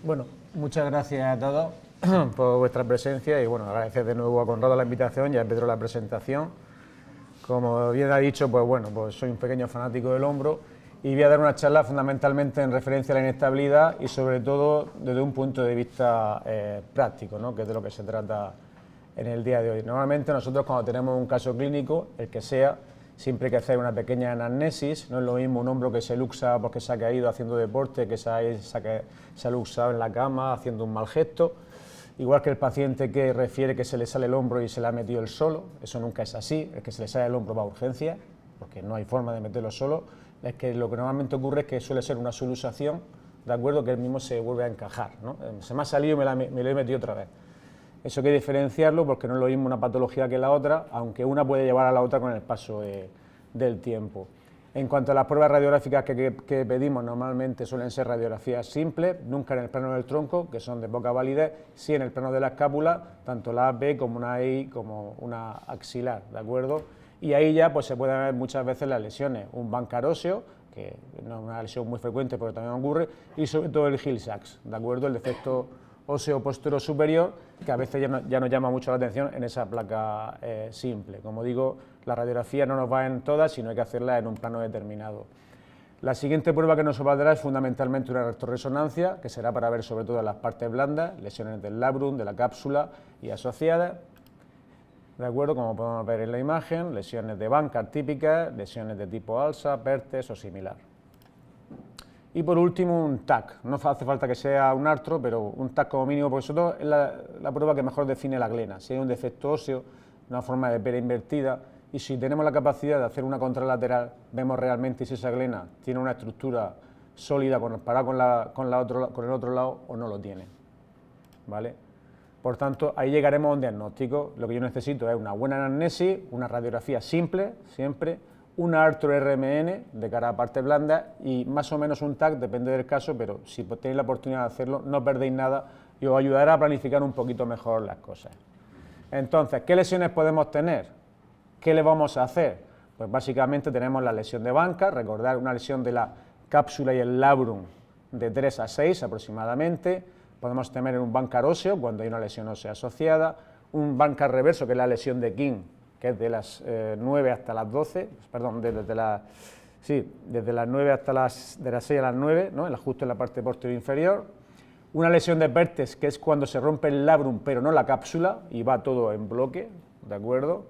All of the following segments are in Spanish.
Bueno, muchas gracias a todos por vuestra presencia y bueno, agradecer de nuevo a Conrado la invitación y a Pedro la presentación. Como bien ha dicho, pues bueno, pues soy un pequeño fanático del hombro y voy a dar una charla fundamentalmente en referencia a la inestabilidad y sobre todo desde un punto de vista práctico, ¿no? Que es de lo que se trata en el día de hoy. Normalmente nosotros cuando tenemos un caso clínico, el que sea, siempre hay que hacer una pequeña anamnesis. No es lo mismo un hombro que se luxa porque se ha caído haciendo deporte, que se ha luxado en la cama haciendo un mal gesto. Igual que el paciente que refiere que se le sale el hombro y se le ha metido él solo, eso nunca es así. El que se le sale el hombro va a urgencia, porque no hay forma de meterlo solo. Es que lo que normalmente ocurre es que suele ser una subluxación, de acuerdo, que él mismo se vuelve a encajar, ¿no? Se me ha salido y me lo he metido otra vez. Eso hay que diferenciarlo porque no es lo mismo una patología que la otra, aunque una puede llevar a la otra con el paso del tiempo. En cuanto a las pruebas radiográficas que pedimos, normalmente suelen ser radiografías simples, nunca en el plano del tronco, que son de poca validez, sí en el plano de la escápula, tanto la AB como una I como una axilar, ¿de acuerdo? Y ahí ya pues se pueden ver muchas veces las lesiones, un bancar óseo, que no es una lesión muy frecuente pero también ocurre, y sobre todo el Hill-Sachs, ¿de acuerdo? El defecto óseo postero superior, que a veces ya nos llama mucho la atención en esa placa simple. Como digo, la radiografía no nos va en todas, sino hay que hacerla en un plano determinado. La siguiente prueba que nos valdrá es fundamentalmente una rectorresonancia, que será para ver sobre todo las partes blandas, lesiones del labrum, de la cápsula y asociadas. ¿De acuerdo? Como podemos ver en la imagen, lesiones de Bankart típicas, lesiones de tipo alza, Perthes o similar. Y por último un TAC, no hace falta que sea un artro, pero un TAC como mínimo, porque sobre todo es la prueba que mejor define la glena. Si hay un defecto óseo, una forma de pera invertida, y si tenemos la capacidad de hacer una contralateral, vemos realmente si esa glena tiene una estructura sólida comparada con el otro lado o no lo tiene, ¿vale? Por tanto, ahí llegaremos a un diagnóstico. Lo que yo necesito es una buena anamnesis, una radiografía simple, siempre, una artro-RMN de cara a parte blanda y más o menos un TAC, depende del caso, pero si tenéis la oportunidad de hacerlo, no perdéis nada y os ayudará a planificar un poquito mejor las cosas. Entonces, ¿qué lesiones podemos tener? ¿Qué le vamos a hacer? Pues básicamente tenemos la lesión de Bankart, recordar una lesión de la cápsula y el labrum de 3 a 6 aproximadamente. Podemos tener un Bankart óseo cuando hay una lesión ósea asociada, un Bankart reverso, que es la lesión de King, que es de las 9 hasta las 12, perdón, desde las 9 hasta de las 6 a las 9, ¿no? El ajuste en la parte posterior inferior. Una lesión de Perthes, que es cuando se rompe el labrum, pero no la cápsula, y va todo en bloque, ¿de acuerdo?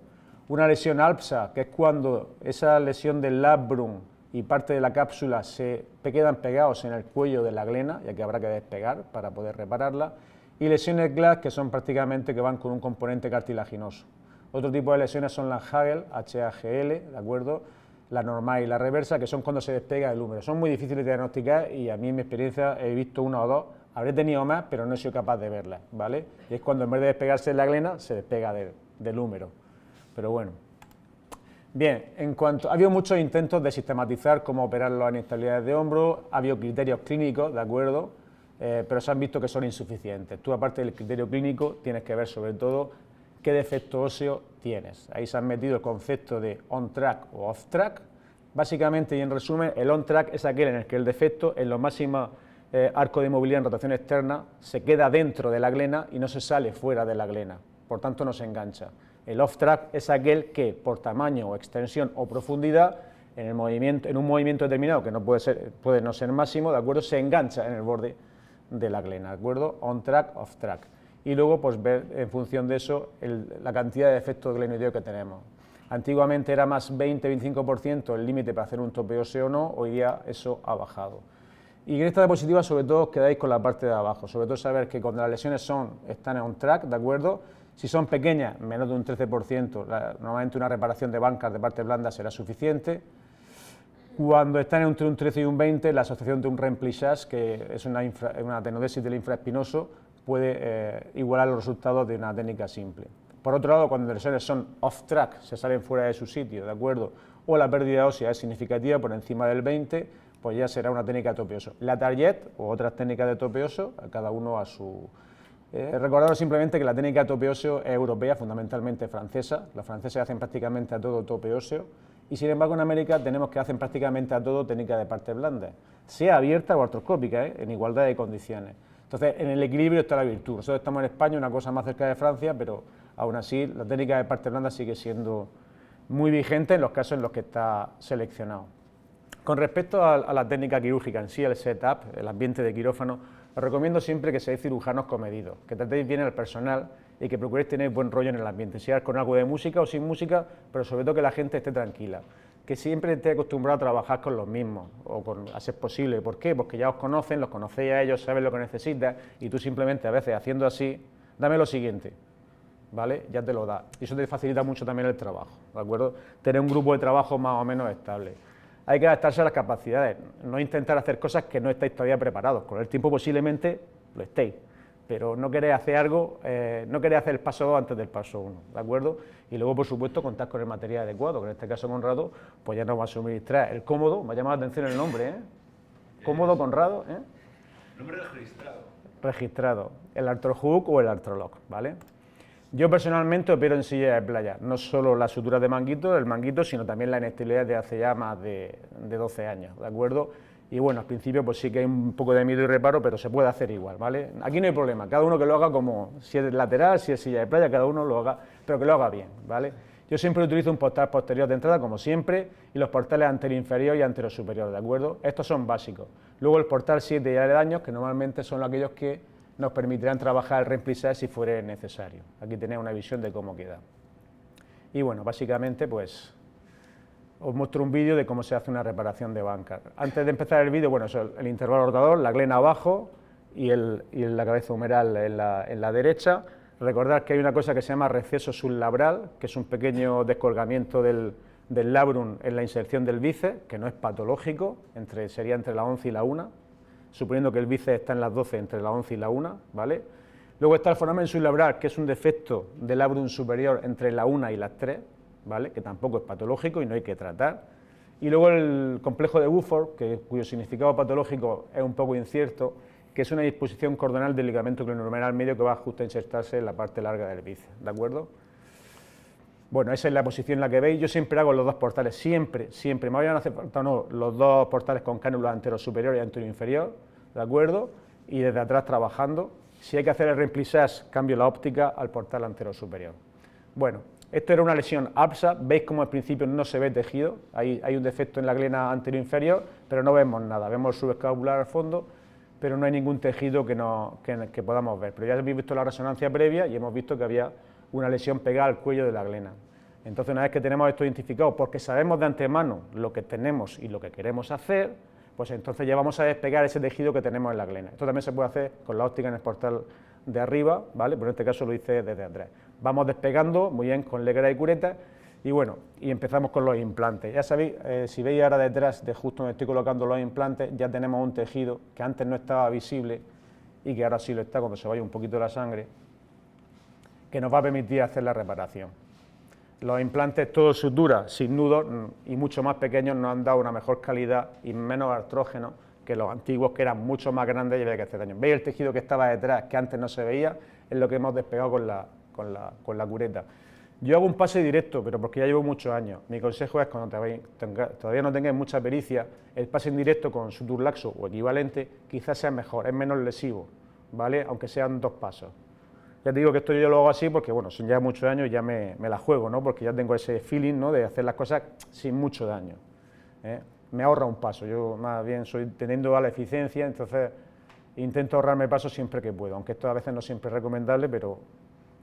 Una lesión ALPSA, que es cuando esa lesión del labrum y parte de la cápsula se quedan pegados en el cuello de la glena, ya que habrá que despegar para poder repararla. Y lesiones GLAS, que son prácticamente que van con un componente cartilaginoso. Otro tipo de lesiones son las Hagel, HAGL, ¿de acuerdo? La normal y la reversa, que son cuando se despega el húmero. Son muy difíciles de diagnosticar y a mí en mi experiencia he visto una o dos, habré tenido más, pero no he sido capaz de verlas, ¿vale? Y es cuando en vez de despegarse la glena, se despega del húmero. Pero bueno. Bien, ha habido muchos intentos de sistematizar cómo operar las inestabilidades de hombro, ha habido criterios clínicos, ¿de acuerdo? Pero se han visto que son insuficientes. Tú, aparte del criterio clínico, tienes que ver sobre todo qué defecto óseo tienes. Ahí se han metido el concepto de on-track o off-track. Básicamente y en resumen, el on-track es aquel en el que el defecto en los máximos arcos de movilidad en rotación externa se queda dentro de la glena y no se sale fuera de la glena, por tanto no se engancha. El off-track es aquel que por tamaño o extensión o profundidad en un movimiento determinado, que no puede no ser máximo, ¿de acuerdo?, se engancha en el borde de la glena, ¿de acuerdo? On-track, off-track. Y luego pues ver en función de eso la cantidad de defectos glenoideo que tenemos. Antiguamente era más 20-25% el límite para hacer un tope óseo o no, hoy día eso ha bajado. Y en esta diapositiva sobre todo os quedáis con la parte de abajo, sobre todo saber que cuando las lesiones están on track, ¿de acuerdo? Si son pequeñas, menos de un 13%, normalmente una reparación de Bankart de parte blanda será suficiente. Cuando están entre un 13 y un 20, la asociación de un remplissage, que es una tenodesis del infraespinoso, puede igualar los resultados de una técnica simple. Por otro lado, cuando las lesiones son off-track, se salen fuera de su sitio, ¿de acuerdo?, o la pérdida ósea es significativa por encima del 20, pues ya será una técnica de tope óseo. La Target o otras técnicas de tope óseo, cada uno a su... recordaros simplemente que la técnica de tope óseo es europea, fundamentalmente francesa. Los franceses hacen prácticamente a todo tope óseo y sin embargo en América tenemos que hacen prácticamente a todo técnica de partes blandas, sea abierta o artroscópica, en igualdad de condiciones. Entonces, en el equilibrio está la virtud. Nosotros estamos en España, una cosa más cerca de Francia, pero aún así la técnica de parte blanda sigue siendo muy vigente en los casos en los que está seleccionado. Con respecto a la técnica quirúrgica en sí, el setup, el ambiente de quirófano, os recomiendo siempre que seáis cirujanos comedidos, que tratéis bien al personal y que procuréis tener buen rollo en el ambiente, sea con algo de música o sin música, pero sobre todo que la gente esté tranquila, que siempre esté acostumbrado a trabajar con los mismos, a ser posible. ¿Por qué? Porque ya os conocen, los conocéis a ellos, saben lo que necesitas, y tú simplemente a veces haciendo así, dame lo siguiente, ¿vale? Ya te lo da. Y eso te facilita mucho también el trabajo, ¿de acuerdo? Tener un grupo de trabajo más o menos estable. Hay que adaptarse a las capacidades, no intentar hacer cosas que no estáis todavía preparados. Con el tiempo posiblemente lo estéis, pero no queréis hacer algo, no queréis hacer el paso 2 antes del paso 1, ¿de acuerdo? Y luego, por supuesto, contar con el material adecuado, que en este caso Conrado, pues ya nos va a suministrar el cómodo, me ha llamado la atención el nombre, ¿eh? Cómodo Conrado, ¿eh? Nombre registrado. Registrado, el arthrohook o el arthrolock, ¿vale? Yo personalmente opero en silla de playa, no solo la sutura de manguito, el manguito, sino también la inestabilidad de hace ya más de 12 años, ¿de acuerdo? Y bueno, al principio pues sí que hay un poco de miedo y reparo, pero se puede hacer igual, ¿vale? Aquí no hay problema, cada uno que lo haga como, si es lateral, si es silla de playa, cada uno lo haga, pero que lo haga bien, ¿vale? Yo siempre utilizo un portal posterior de entrada, como siempre, y los portales anterior inferior y anterior superior, ¿de acuerdo? Estos son básicos. Luego el portal 7 y aledaños, que normalmente son aquellos que nos permitirán trabajar el reemplissage si fuera necesario. Aquí tenéis una visión de cómo queda. Y bueno, básicamente pues os muestro un vídeo de cómo se hace una reparación de banca. Antes de empezar el vídeo, bueno, eso, el intervalo rotador, la glena abajo y la cabeza humeral en la derecha. Recordad que hay una cosa que se llama receso sublabral, que es un pequeño descolgamiento del labrum en la inserción del bíceps, que no es patológico, sería entre la 11 y la 1, suponiendo que el bíceps está en las 12, entre la 11 y la 1, ¿vale? Luego está el foramen sublabral, que es un defecto del labrum superior entre la 1 y las 3, ¿vale? Que tampoco es patológico y no hay que tratar. Y luego el complejo de Buford, cuyo significado patológico es un poco incierto, que es una disposición cordonal del ligamento craneohumeral medio que va justo a insertarse en la parte larga del bíceps, ¿de acuerdo? Bueno, esa es la posición en la que veis. Yo siempre hago los dos portales, siempre, me vayan a hacer falta o no, los dos portales con cánulos antero superior y antero inferior, ¿de acuerdo? Y desde atrás trabajando. Si hay que hacer el reemplissage, cambio la óptica al portal antero superior. Bueno, esto era una lesión APSA, veis como al principio no se ve tejido, hay un defecto en la glena antero inferior, pero no vemos nada, vemos el subescapular al fondo, pero no hay ningún tejido que podamos ver. Pero ya habéis visto la resonancia previa y hemos visto que había una lesión pegada al cuello de la glena. Entonces, una vez que tenemos esto identificado, porque sabemos de antemano lo que tenemos y lo que queremos hacer, pues entonces ya vamos a despegar ese tejido que tenemos en la glena. Esto también se puede hacer con la óptica en el portal de arriba, ¿vale? Pero en este caso lo hice desde atrás. Vamos despegando muy bien con legra y cureta y bueno, y empezamos con los implantes. Ya sabéis, si veis ahora detrás de justo donde estoy colocando los implantes, ya tenemos un tejido que antes no estaba visible y que ahora sí lo está cuando se vaya un poquito la sangre, que nos va a permitir hacer la reparación. Los implantes, todo sutura, sin nudos y mucho más pequeños, nos han dado una mejor calidad y menos artrógenos que los antiguos, que eran mucho más grandes y había que hacer daño. ¿Veis el tejido que estaba detrás, que antes no se veía? Es lo que hemos despegado con la cureta. Yo hago un pase directo, pero porque ya llevo muchos años. Mi consejo es, cuando todavía no tengáis mucha pericia, el pase indirecto con sutur laxo o equivalente quizás sea mejor, es menos lesivo, ¿vale? Aunque sean 2 pasos. Ya te digo que esto yo lo hago así porque, bueno, son ya muchos años y ya me la juego, ¿no? Porque ya tengo ese feeling, ¿no?, de hacer las cosas sin mucho daño, ¿eh? Me ahorra un paso, yo más bien soy teniendo a la eficiencia, entonces intento ahorrarme pasos siempre que puedo, aunque esto a veces no siempre es recomendable, pero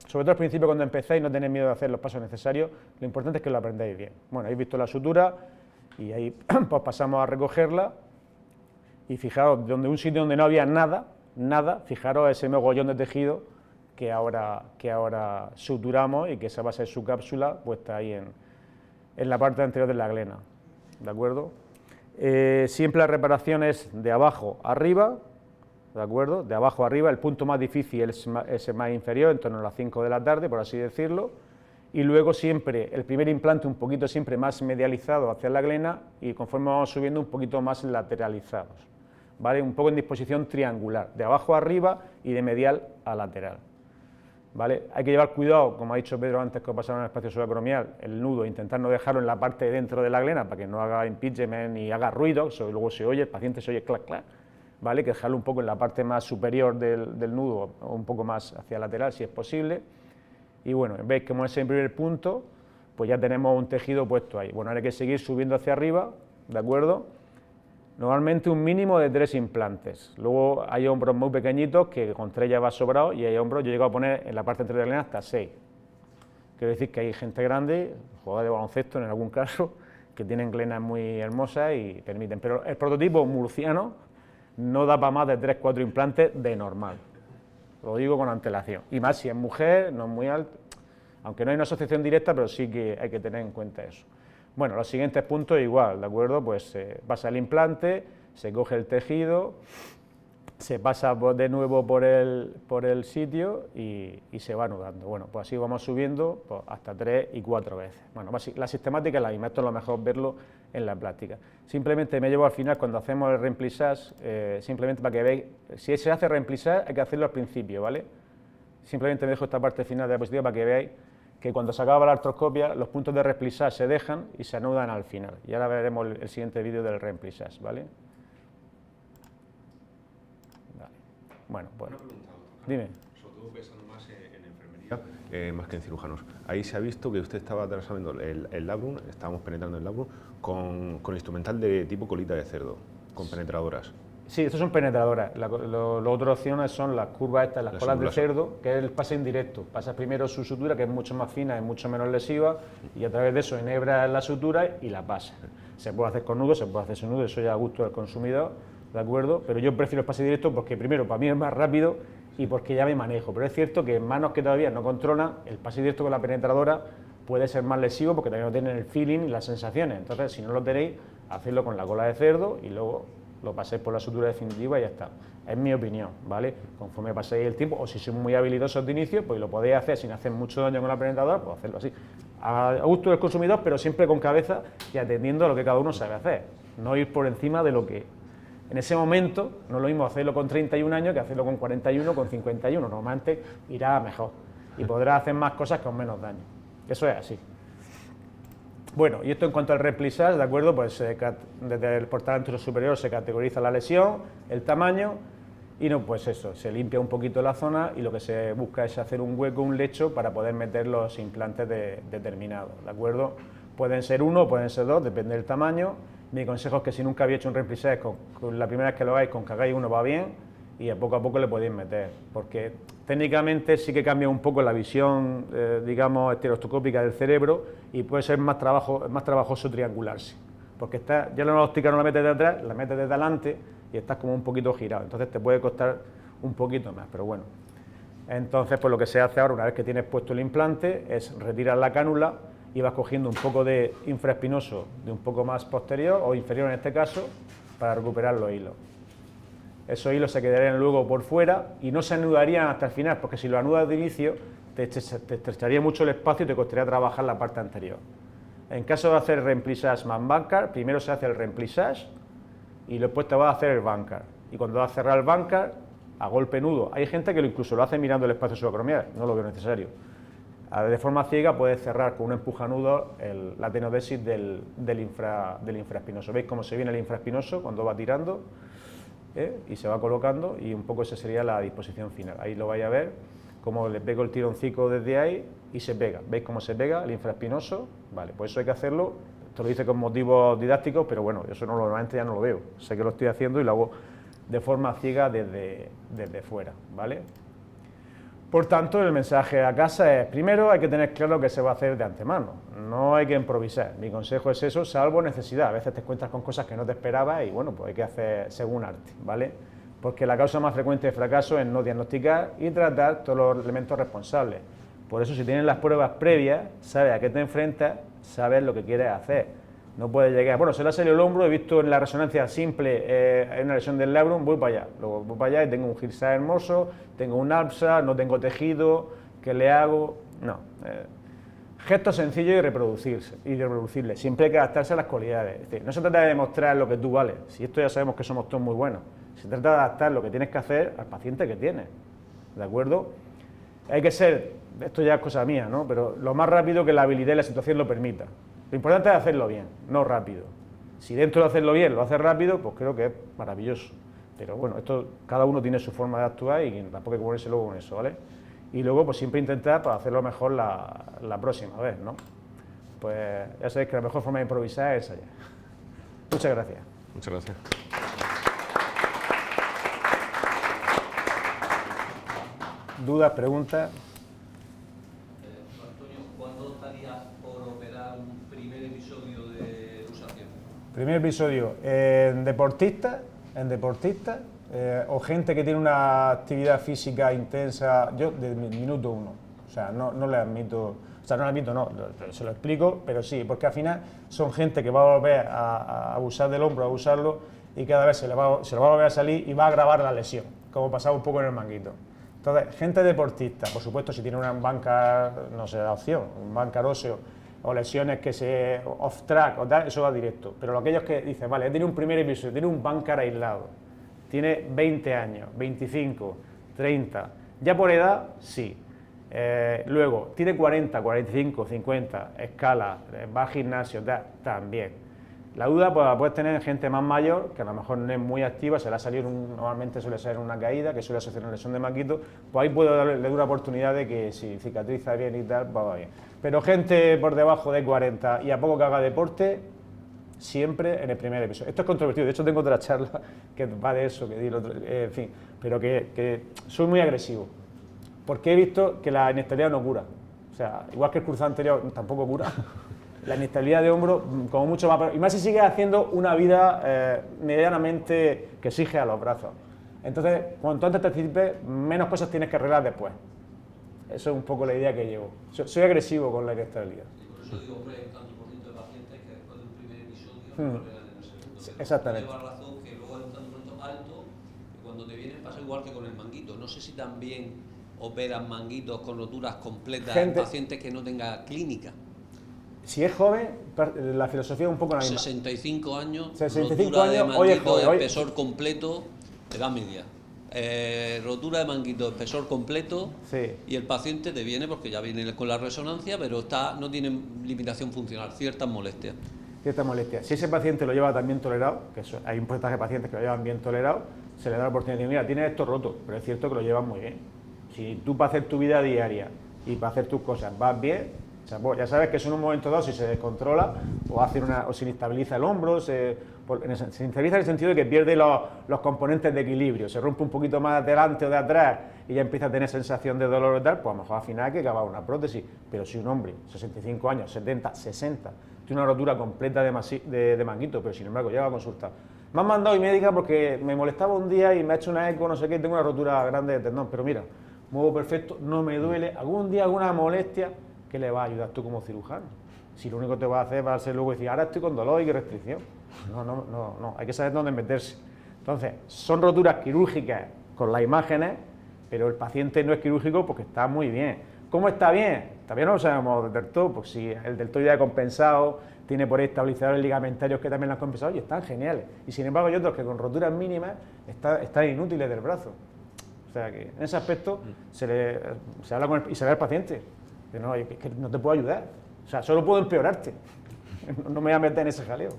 sobre todo al principio cuando empecéis no tenéis miedo de hacer los pasos necesarios, lo importante es que lo aprendáis bien. Bueno, habéis visto la sutura y ahí pues pasamos a recogerla y fijaros, donde un sitio donde no había nada, fijaros ese mogollón de tejido que ahora suturamos y que esa va a ser su cápsula puesta ahí en la parte anterior de la glena, ¿de acuerdo? Siempre la reparación es de abajo arriba, ¿de acuerdo? De abajo arriba, el punto más difícil es el más inferior, en torno a las 5 de la tarde, por así decirlo, y luego siempre el primer implante un poquito siempre más medializado hacia la glena y conforme vamos subiendo un poquito más lateralizados, ¿vale? Un poco en disposición triangular, de abajo a arriba y de medial a lateral, ¿vale? Hay que llevar cuidado, como ha dicho Pedro antes que pasaron en el espacio subacromial, el nudo, intentar no dejarlo en la parte de dentro de la glena para que no haga impingement ni haga ruido, luego se oye, el paciente se oye clac, clac, ¿vale? Que dejarlo un poco en la parte más superior del nudo, o un poco más hacia lateral si es posible. Y bueno, veis que en ese primer punto, pues ya tenemos un tejido puesto ahí. Bueno, ahora hay que seguir subiendo hacia arriba, ¿de acuerdo? Normalmente un mínimo de 3 implantes. Luego hay hombros muy pequeñitos que con 3 ya va sobrado, y hay hombros, yo llego a poner en la parte anterior de la glena hasta 6. Quiero decir que hay gente grande, jugadores de baloncesto en algún caso, que tienen glenas muy hermosas y permiten. Pero el prototipo murciano no da para más de 3-4 implantes de normal. Lo digo con antelación. Y más si es mujer, no es muy alto, aunque no hay una asociación directa, pero sí que hay que tener en cuenta eso. Bueno, los siguientes puntos igual, ¿de acuerdo? Pues pasa el implante, se coge el tejido, se pasa de nuevo por el sitio y se va anudando. Bueno, pues así vamos subiendo pues, hasta 3 y 4 veces. Bueno, la sistemática es la misma, esto es lo mejor verlo en la práctica. Simplemente me llevo al final cuando hacemos el remplissage, simplemente para que veáis, si se hace remplissage hay que hacerlo al principio, ¿vale? Simplemente me dejo esta parte final de la diapositiva para que veáis que cuando se acaba la artroscopia los puntos de remplissage se dejan y se anudan al final. Y ahora veremos el siguiente vídeo del remplissage, ¿vale? Bueno, pues, una pregunta, doctor. dime. Sobre todo pensando más en enfermería, más que en cirujanos. Ahí se ha visto que usted estaba desarrollando el labrum, estábamos penetrando el labrum, con instrumental de tipo colita de cerdo, con penetradoras. Sí, estos son penetradoras. Las otras opciones son las curvas estas, las colas de cerdo, que es el pase indirecto. Pasas primero su sutura, que es mucho más fina, es mucho menos lesiva, y a través de eso enhebras la sutura y la pasas. Se puede hacer con nudo, se puede hacer sin nudo, eso ya a gusto del consumidor, ¿de acuerdo? Pero yo prefiero el pase directo porque primero para mí es más rápido y porque ya me manejo. Pero es cierto que en manos que todavía no controlan, el pase directo con la penetradora puede ser más lesivo porque también no tienen el feeling y las sensaciones. Entonces, si no lo tenéis, hacedlo con la cola de cerdo y luego lo paséis por la sutura definitiva y ya está. Es mi opinión, ¿vale? Conforme paséis el tiempo, o si sois muy habilidosos de inicio, pues lo podéis hacer sin hacer mucho daño con la penetradora, pues hacerlo así. A gusto del consumidor, pero siempre con cabeza y atendiendo a lo que cada uno sabe hacer. No ir por encima de lo que en ese momento, no es lo mismo hacerlo con 31 años que hacerlo con 41 o con 51. Normalmente irá mejor y podrá hacer más cosas con menos daño. Eso es así. Bueno, y esto en cuanto al remplissage, ¿de acuerdo? Pues desde el portal anterior superior se categoriza la lesión, el tamaño, y no, pues eso, se limpia un poquito la zona y lo que se busca es hacer un hueco, un lecho para poder meter los implantes determinados, ¿de acuerdo? Pueden ser 1, pueden ser 2, depende del tamaño. Mi consejo es que si nunca habéis hecho un remplissage, con la primera vez que lo hagáis, con que hagáis uno va bien, y a poco le podéis meter, porque técnicamente sí que cambia un poco la visión, digamos, estereoscópica del cerebro y puede ser más trabajoso triangularse, porque ya la óptica no la metes de atrás, la metes de delante y estás como un poquito girado, entonces te puede costar un poquito más, pero bueno. Entonces, pues lo que se hace ahora, una vez que tienes puesto el implante, es retirar la cánula y vas cogiendo un poco de infraespinoso de un poco más posterior o inferior en este caso, para recuperar los hilos. Esos hilos se quedarían luego por fuera y no se anudarían hasta el final, porque si lo anudas de inicio te estrecharía mucho el espacio y te costaría trabajar la parte anterior. En caso de hacer remplissage más bancar, primero se hace el remplissage y después te vas a hacer el bancar. Y cuando vas a cerrar el bancar, a golpe nudo, hay gente que incluso lo hace mirando el espacio subacromial, no lo veo necesario. De forma ciega puedes cerrar con un empujanudo la tenodesis del infraespinoso. ¿Veis cómo se viene el infraespinoso cuando va tirando? Y se va colocando y un poco esa sería la disposición final. Ahí lo vais a ver, cómo le pego el tironcico desde ahí y se pega. ¿Veis cómo se pega el infraespinoso? Vale, pues eso hay que hacerlo, esto lo hice con motivos didácticos, pero bueno, eso normalmente ya no lo veo. Sé que lo estoy haciendo y lo hago de forma ciega desde fuera, ¿vale? Por tanto, el mensaje a casa es, primero hay que tener claro lo que se va a hacer de antemano, no hay que improvisar. Mi consejo es eso, salvo necesidad. A veces te encuentras con cosas que no te esperabas y bueno, pues hay que hacer según arte, ¿vale? Porque la causa más frecuente de fracaso es no diagnosticar y tratar todos los elementos responsables. Por eso, si tienes las pruebas previas, sabes a qué te enfrentas, sabes lo que quieres hacer. No puedes llegar, bueno, se le ha salido el hombro, he visto en la resonancia simple en una lesión del labrum, voy para allá. Luego voy para allá y tengo un girsal hermoso, tengo un APSA, no tengo tejido, ¿qué le hago? No. Gestos sencillos y reproducibles. Siempre hay que adaptarse a las cualidades. Es decir, no se trata de demostrar lo que tú vales, si esto ya sabemos que somos todos muy buenos. Se trata de adaptar lo que tienes que hacer al paciente que tienes, ¿de acuerdo? Hay que ser, esto ya es cosa mía, ¿no? Pero lo más rápido que la habilidad y la situación lo permita. Lo importante es hacerlo bien, no rápido. Si dentro de hacerlo bien lo haces rápido, pues creo que es maravilloso. Pero bueno, esto cada uno tiene su forma de actuar y tampoco hay que ponerse luego con eso, ¿vale? Y luego pues siempre intentar pues, hacerlo mejor la próxima vez, ¿no? Pues ya sabéis que la mejor forma de improvisar es ensayar. Muchas gracias. Muchas gracias. ¿Dudas, preguntas? Antonio, ¿cuándo estarías por operar un primer episodio de luxación? Primer episodio, en deportistas o gente que tiene una actividad física intensa, yo desde minuto 1, o sea, no le admito, se lo explico, pero sí, porque al final son gente que va a volver a abusar del hombro, a usarlo, y cada vez se lo va a volver a salir y va a agravar la lesión, como pasaba un poco en el manguito. Entonces, gente deportista, por supuesto, si tiene una banca, no sé, la opción, un bancar óseo, o lesiones que se off-track o tal, eso va directo. Pero aquellos que dicen, vale, tiene un primer episodio, tiene un bancar aislado, tiene 20 años, 25, 30, ya por edad, sí. Luego, tiene 40, 45, 50, escala, va al gimnasio, tal, también. La duda pues, la puedes tener gente más mayor, que a lo mejor no es muy activa, se le ha salido, normalmente suele ser una caída, que suele asociar una lesión de manguito, pues ahí puedo darle una oportunidad de que si cicatriza bien y tal, va bien. Pero gente por debajo de 40 y a poco que haga deporte, siempre en el primer episodio. Esto es controvertido, de hecho tengo otra charla que va de eso, que di el otro, en fin, pero que soy muy agresivo, porque he visto que la inestabilidad no cura. O sea, igual que el cruzado anterior tampoco cura. La inestabilidad de hombro, como mucho más, y más si sigues haciendo una vida medianamente que exige a los brazos. Entonces, cuanto antes te anticipes, menos cosas tienes que arreglar después. Eso es un poco la idea que llevo. Soy agresivo con la inestabilidad. Por eso digo, hombre, hay un tanto por ciento de pacientes que después de un primer episodio no operan en el segundo. Sí, exactamente. Lleva razón que luego hay un tanto por ciento alto, que cuando te viene pasa igual que con el manguito. No sé si también operan manguitos con roturas completas en pacientes que no tengan clínica. Si es joven, la filosofía es un poco la misma. 65 años, 65 rotura años, de hoy es manguito joven, de hoy- espesor completo, edad media. Rotura de manguito, espesor completo, Sí. y el paciente te viene porque ya viene con la resonancia, pero no tiene limitación funcional, ciertas molestias. Cierta molestia. Si ese paciente lo lleva también tolerado, que hay un porcentaje de pacientes que lo llevan bien tolerado, se le da la oportunidad de decir, mira, tienes esto roto, pero es cierto que lo llevas muy bien. Si tú para hacer tu vida diaria y para hacer tus cosas vas bien, o sea, pues ya sabes que eso en un momento dado, si se descontrola o se inestabiliza el hombro, se inestabiliza en el sentido de que pierde los componentes de equilibrio, se rompe un poquito más de delante o de atrás y ya empieza a tener sensación de dolor y tal, pues a lo mejor al final hay que acabar una prótesis. Pero si un hombre, 65 años, 70, 60, tiene una rotura completa de manguito, pero sin embargo llega a consultar. Me han mandado y médica porque me molestaba un día y me ha hecho una eco, no sé qué, tengo una rotura grande de tendón, pero mira, muevo perfecto, no me duele, algún día alguna molestia, ¿qué le va a ayudar tú como cirujano? Si lo único que te va a hacer va a ser luego decir, ahora estoy con dolor y qué restricción. No, hay que saber dónde meterse. Entonces, son roturas quirúrgicas con las imágenes, pero el paciente no es quirúrgico porque está muy bien. ¿Cómo está bien? Todavía no lo sabemos del todo, pues si el deltoide ya compensado, tiene por ahí estabilizadores ligamentarios que también lo han compensado y están geniales. Y sin embargo hay otros que con roturas mínimas están inútiles del brazo. O sea que en ese aspecto se habla con y se ve al paciente. Que no, es que no te puedo ayudar. O sea, solo puedo empeorarte. No me voy a meter en ese jaleo.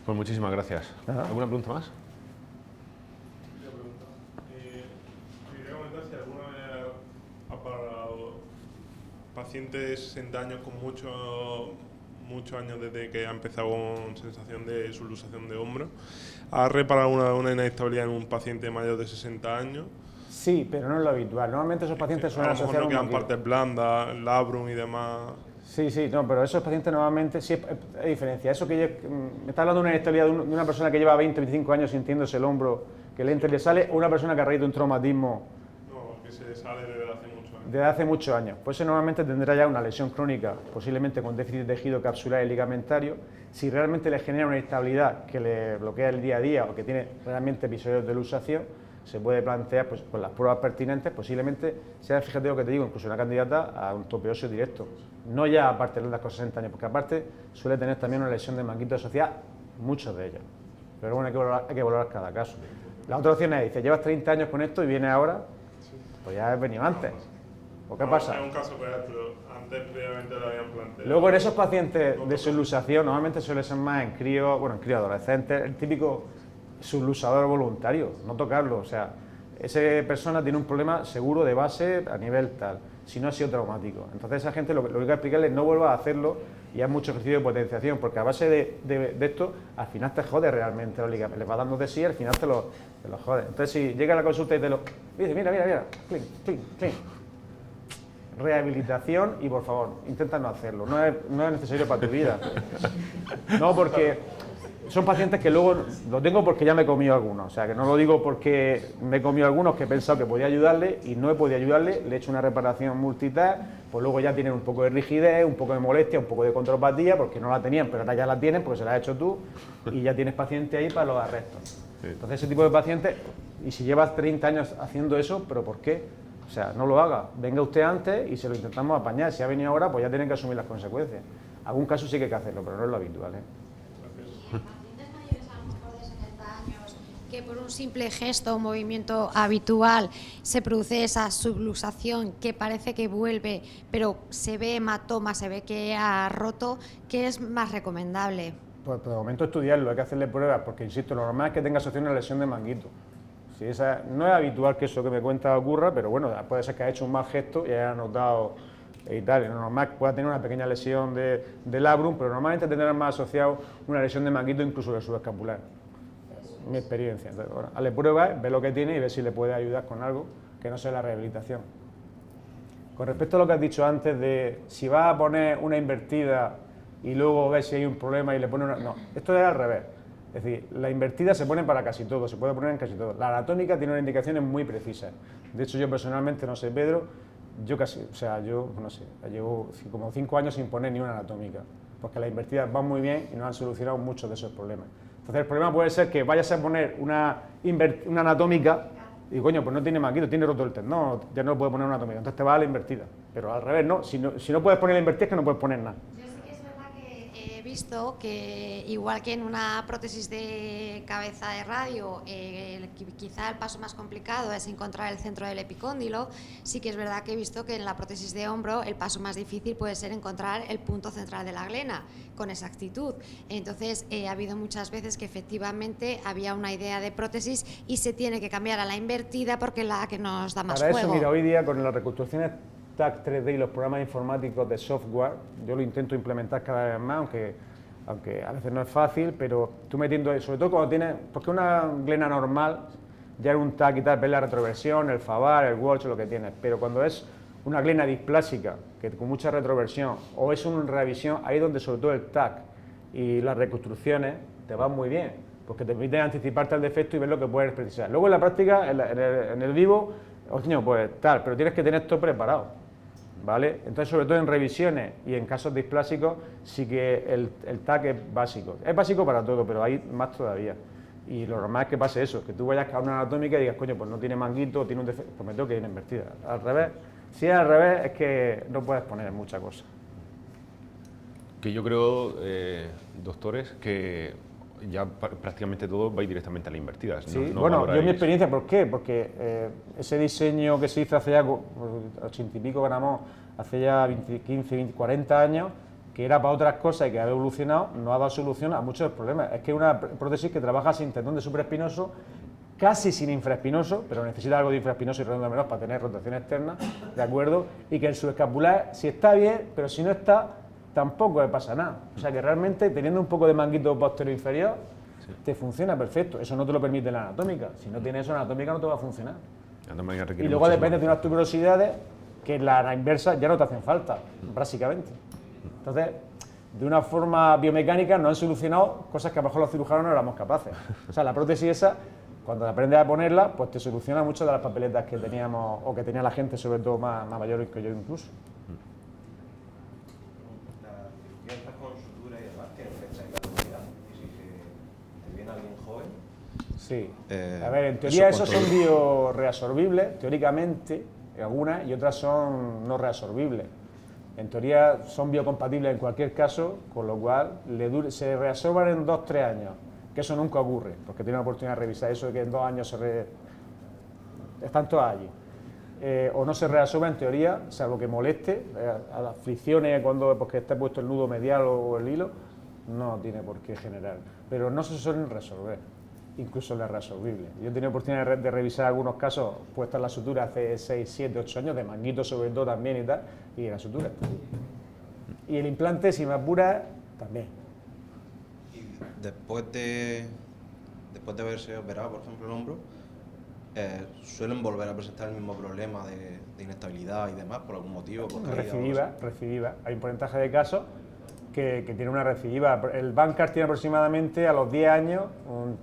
Pues muchísimas gracias. Ajá. ¿Alguna pregunta más? Quería comentar si alguna vez ha parado pacientes de 60 años con muchos años desde que ha empezado con sensación de subluxación de hombro. ¿Ha reparado una inestabilidad en un paciente mayor de 60 años? Sí, pero no es lo habitual. Normalmente esos pacientes suelen A lo mejor asociar no un quedan manguito. partes blandas, labrum y demás. Sí, no, pero esos pacientes normalmente sí hay diferencia. Eso que me está hablando de una inestabilidad de una persona que lleva 20, 25 años sintiéndose el hombro, que le entra y le sale, o una persona que ha raído un traumatismo No, que se sale desde hace muchos años. desde hace muchos años. Pues ese normalmente tendrá ya una lesión crónica, posiblemente con déficit de tejido capsular y ligamentario. Si realmente le genera una inestabilidad que le bloquea el día a día o que tiene realmente episodios de luxación, se puede plantear pues, con las pruebas pertinentes, posiblemente sea, fíjate lo que te digo, incluso una candidata a un tope óseo directo. No ya aparte de las con 60 años, porque aparte suele tener también una lesión de manguito asociada, muchos de ellos. Pero bueno, hay que valorar cada caso. La otra opción es, dice, llevas 30 años con esto y viene ahora, pues ya has venido antes. ¿O qué pasa? Es un caso real, pero antes previamente lo habían planteado. Luego en esos pacientes de subluxación normalmente suele ser más en críos, bueno, en críos adolescentes, el típico subluxador voluntario, no tocarlo, o sea, esa persona tiene un problema seguro de base a nivel tal, si no ha sido traumático. Entonces esa gente lo que hay que explicarles es no vuelvas a hacerlo y haz mucho ejercicio de potenciación, porque a base de esto al final te jode realmente los ligamentos, les va dando de sí y al final te lo jode. Entonces si llega a la consulta y te lo dice, mira, clean, clean, clean. Rehabilitación y por favor, intenta no hacerlo, no es necesario para tu vida. No, porque son pacientes que luego, lo tengo porque ya me he comido algunos, o sea que no lo digo porque me he comido algunos que he pensado que podía ayudarle y no he podido ayudarle, le he hecho una reparación multitask, pues luego ya tienen un poco de rigidez, un poco de molestia, un poco de contropatía, porque no la tenían, pero ahora ya la tienen porque se la has hecho tú y ya tienes paciente ahí para los arrestos. Entonces ese tipo de pacientes, y si llevas 30 años haciendo eso, ¿pero por qué? O sea, no lo haga, venga usted antes y se lo intentamos apañar. Si ha venido ahora, pues ya tienen que asumir las consecuencias. Algún caso sí que hay que hacerlo, pero no es lo habitual, ¿eh? Pacientes mayores a lo mejor de 70 años que por un simple gesto o movimiento habitual se produce esa subluxación que parece que vuelve, pero se ve hematoma, se ve que ha roto, ¿qué es más recomendable? Pues de momento estudiarlo, hay que hacerle pruebas, porque insisto, lo normal es que tenga asociación a una lesión de manguito. Si esa, no es habitual que eso que me cuenta ocurra, pero bueno, puede ser que haya hecho un mal gesto y haya notado y tal. Y lo normal es que pueda tener una pequeña lesión de labrum, pero normalmente tendrán más asociado una lesión de manguito, incluso del subescapular. Es mi experiencia. Entonces, bueno, hazle pruebas, ve lo que tiene y ve si le puede ayudar con algo que no sea la rehabilitación. Con respecto a lo que has dicho antes de si vas a poner una invertida y luego ves si hay un problema y le pones una... No, esto es al revés. Es decir, la invertida se pone para casi todo, se puede poner en casi todo. La anatómica tiene unas indicaciones muy precisas. De hecho, yo personalmente, no sé, Pedro, yo casi, o sea, yo, no sé, llevo como 5 años sin poner ni una anatómica, porque las invertidas van muy bien y nos han solucionado muchos de esos problemas. Entonces, el problema puede ser que vayas a poner una anatómica y, coño, pues no tiene manguito, tiene roto el tendón, ya no puede poner una anatómica, entonces te va a la invertida. Pero al revés, no, si no puedes poner la invertida es que no puedes poner nada. He visto que igual que en una prótesis de cabeza de radio, quizá el paso más complicado es encontrar el centro del epicóndilo, sí que es verdad que he visto que en la prótesis de hombro el paso más difícil puede ser encontrar el punto central de la glena con exactitud. Entonces ha habido muchas veces que efectivamente había una idea de prótesis y se tiene que cambiar a la invertida porque es la que nos da más Para juego. eso, mira, hoy día con las reconstrucciones TAC 3D y los programas informáticos de software, yo lo intento implementar cada vez más, aunque a veces no es fácil, pero tú metiendo, sobre todo cuando tienes, porque una glena normal, ya en un TAC y tal, ves la retroversión, el favar, el walsh, lo que tienes, pero cuando es una glena displásica, que con mucha retroversión, o es una revisión, ahí es donde sobre todo el TAC y las reconstrucciones te van muy bien, porque te permiten anticiparte al defecto y ver lo que puedes precisar. Luego en la práctica, en el vivo, pues tal, pero tienes que tener esto preparado. ¿Vale? Entonces, sobre todo en revisiones y en casos displásicos, sí que el TAC es básico. Es básico para todo, pero hay más todavía. Y lo normal es que pase eso, que tú vayas a una anatómica y digas, coño, pues no tiene manguito, tiene un defecto, pues me tengo que ir a invertida. Al revés, si es al revés, es que no puedes poner muchas cosas. Que yo creo, doctores, que ya prácticamente todo va a ir directamente a las invertidas. Sí, no bueno, valoráis. yo mi experiencia, ¿por qué? Porque ese diseño que se hizo hace ya 80 y pico gramos, hace ya 15, 20, 40 años, que era para otras cosas y que ha evolucionado, no ha dado solución a muchos problemas. Es que es una prótesis que trabaja sin tendón de supraespinoso, casi sin infraespinoso, pero necesita algo de infraespinoso y redondo menos para tener rotación externa, ¿de acuerdo? Y que el subescapular, si está bien, pero si no está, tampoco le pasa nada. O sea que realmente teniendo un poco de manguito posterior inferior, te funciona perfecto. Eso no te lo permite la anatómica. Si no tienes eso, la anatómica no te va a funcionar. Y luego depende de unas tuberosidades que la inversa ya no te hacen falta, básicamente. Entonces, de una forma biomecánica nos han solucionado cosas que a lo mejor los cirujanos no éramos capaces. O sea, la prótesis esa, cuando aprendes a ponerla, pues te soluciona muchas de las papeletas que teníamos, o que tenía la gente, sobre todo más mayor que yo incluso. Sí. A ver, en teoría esos son bioreabsorbibles, teóricamente, algunas, y otras son no reabsorbibles. En teoría son biocompatibles en cualquier caso, con lo cual se reabsorban en 2-3 años, que eso nunca ocurre, porque tiene la oportunidad de revisar eso de que en 2 años están todas allí. o no se reabsorbe en teoría, salvo que moleste, a las fricciones cuando porque esté puesto el nudo medial o el hilo, no tiene por qué generar. Pero no se suelen resolver, incluso las reabsorbibles. Yo he tenido oportunidad de revisar algunos casos puestas la sutura hace 6, 7, 8 años, de manguito sobre todo también y tal, y la sutura está ahí. Y el implante, si me apura, también. Y después de haberse operado, por ejemplo, el hombro, suelen volver a presentar el mismo problema de inestabilidad y demás, por algún motivo. Por caída, recidiva. Hay un porcentaje de casos que tiene una recidiva. El Bankart tiene aproximadamente a los 10 años,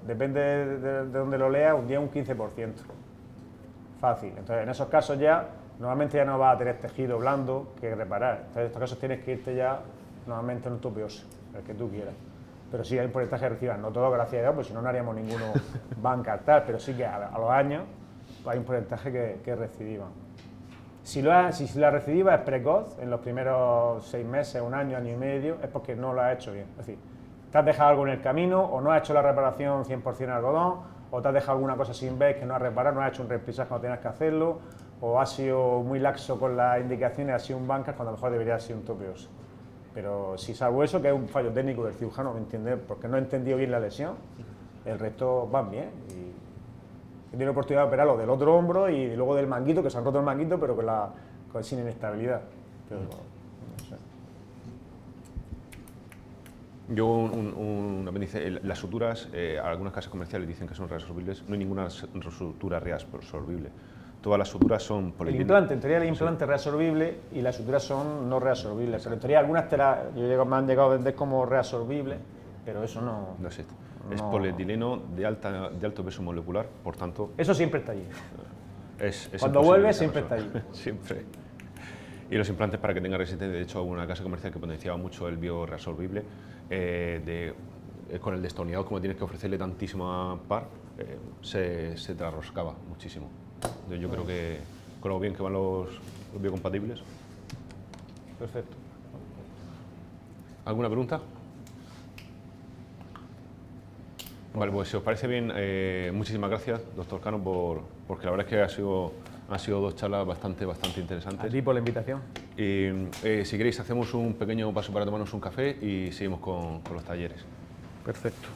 depende de donde lo lea, un 10 o un 15%. Fácil. Entonces, en esos casos ya, normalmente ya no vas a tener tejido blando que reparar. Entonces, en estos casos tienes que irte ya, normalmente en un tope óseo, el que tú quieras. Pero sí hay un porcentaje de recidiva, no todo, gracias a Dios, pues si no, no haríamos ninguno Bankart tal, pero sí que a los años hay un porcentaje que recidiva. Si la recidiva es precoz, en los primeros 6 meses, un año, año y medio, es porque no lo has hecho bien. Es decir, te has dejado algo en el camino, o no has hecho la reparación 100% algodón, o te has dejado alguna cosa sin ver que no has reparado, no has hecho un replisaje cuando tenías que hacerlo, o has sido muy laxo con las indicaciones, has sido un Bankart cuando a lo mejor debería ser un tope óseo. Pero si salvo eso, que es un fallo técnico del cirujano, ¿me entiendes? Porque no he entendido bien la lesión, el resto van bien. Y he tenido la oportunidad de operarlo del otro hombro y luego del manguito, que se han roto el manguito, pero sin inestabilidad. Pero, no sé. Yo, un apéndice, las suturas, algunas casas comerciales dicen que son reabsorbibles, no hay ninguna sutura reabsorbible. Todas las suturas son el implante, en teoría el implante es reabsorbible y las suturas son no reabsorbibles. Pero en teoría algunas me han llegado a vender como reabsorbibles, pero eso no... No existe. Es polietileno de alto peso molecular, por tanto... Eso siempre está allí. Cuando imposible vuelve que siempre sea está allí. Siempre. Y los implantes para que tengan resistencia, de hecho, hubo una casa comercial que potenciaba mucho el bioreabsorbible, con el destornillador, como tienes que ofrecerle tantísima par, se te arroscaba muchísimo. Yo creo que con lo bien que van los biocompatibles. Perfecto. ¿Alguna pregunta? Vale, pues si os parece bien, muchísimas gracias, doctor Cano, porque la verdad es que han sido 2 charlas bastante interesantes. A ti por la invitación. Y si queréis, hacemos un pequeño paso para tomarnos un café y seguimos con los talleres. Perfecto.